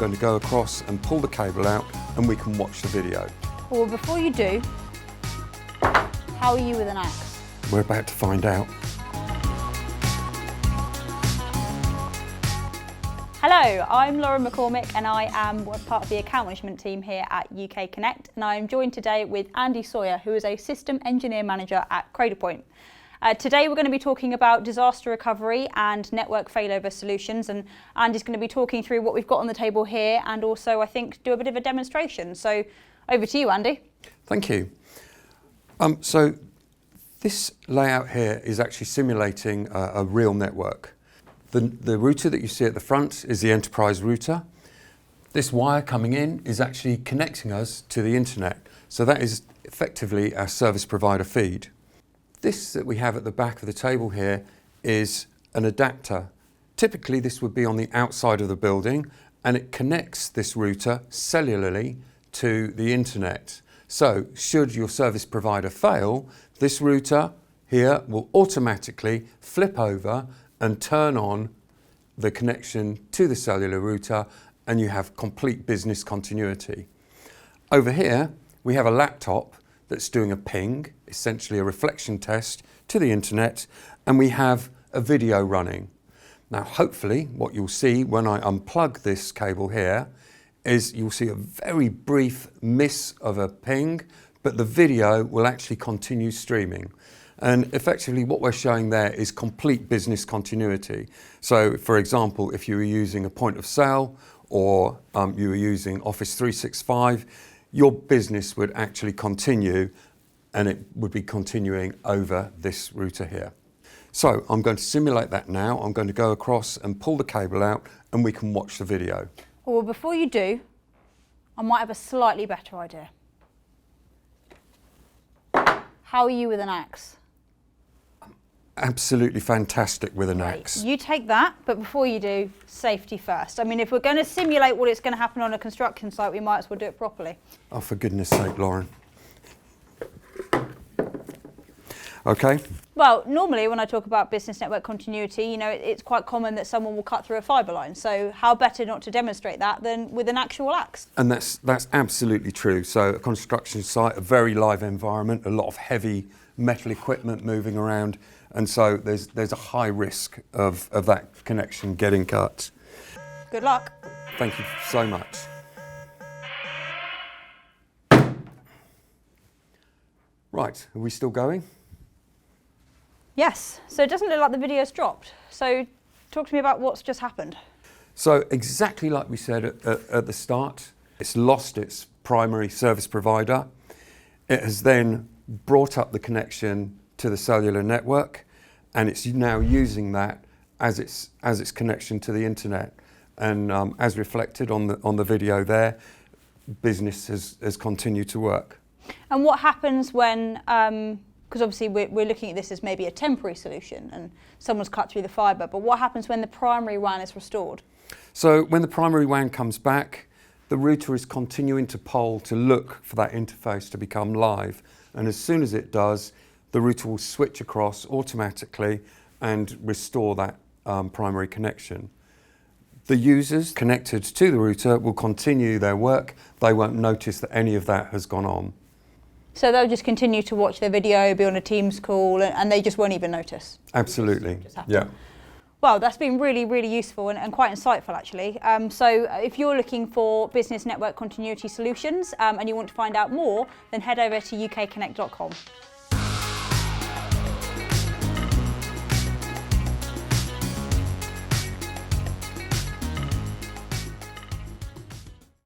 going to go across and pull the cable out and we can watch the video. Well, before you do, how are you with an axe? We're about to find out. Hello, I'm Lauren McCormick and I am part of the account management team here at UK Connect, and I am joined today with Andy Sawyer, who is a system engineer manager at Cradlepoint. Today we're going to be talking about disaster recovery and network failover solutions, and Andy's going to be talking through what we've got on the table here and also, I think, do a bit of a demonstration. So over to you, Andy. Thank you. So this layout here is actually simulating a real network. The router that you see at the front is the enterprise router. This wire coming in is actually connecting us to the internet. So that is effectively our service provider feed. This that we have at the back of the table here is an adapter. Typically this would be on the outside of the building and it connects this router cellularly to the internet. So should your service provider fail, this router here will automatically flip over and turn on the connection to the cellular router, and you have complete business continuity. Over here, we have a laptop that's doing a ping, essentially a reflection test to the internet, and we have a video running. Now, hopefully, what you'll see when I unplug this cable here is you'll see a very brief miss of a ping, but the video will actually continue streaming. And effectively what we're showing there is complete business continuity. So for example, if you were using a point of sale or you were using Office 365, your business would actually continue and it would be continuing over this router here. So I'm going to simulate that now. I'm going to go across and pull the cable out and we can watch the video. Well, before you do, I might have a slightly better idea. How are you with an axe? Absolutely fantastic with an axe. You take that, but before you do, safety first. I mean, if we're going to simulate what it's going to happen on a construction site, we might as well do it properly. Oh, for goodness sake, Lauren. Okay. Well, normally when I talk about business network continuity, you know, it's quite common that someone will cut through a fibre line. So how better not to demonstrate that than with an actual axe? And that's absolutely true. So a construction site, a very live environment, a lot of heavy metal equipment moving around. And so there's a high risk of that connection getting cut. Good luck. Thank you so much. Right, are we still going? Yes, so it doesn't look like the video's dropped. So talk to me about what's just happened. So exactly like we said at the start, it's lost its primary service provider. It has then brought up the connection to the cellular network, and it's now using that as its connection to the internet. And as reflected on the video there, business has continued to work. And what happens when, because obviously we're looking at this as maybe a temporary solution and someone's cut through the fibre, but what happens when the primary WAN is restored? So when the primary WAN comes back, the router is continuing to poll to look for that interface to become live. And as soon as it does, the router will switch across automatically and restore that primary connection. The users connected to the router will continue their work. They won't notice that any of that has gone on. So they'll just continue to watch their video, be on a Teams call, and they just won't even notice? Absolutely, yeah. Well, that's been really, really useful and quite insightful, actually. So if you're looking for business network continuity solutions and you want to find out more, then head over to ukconnect.com.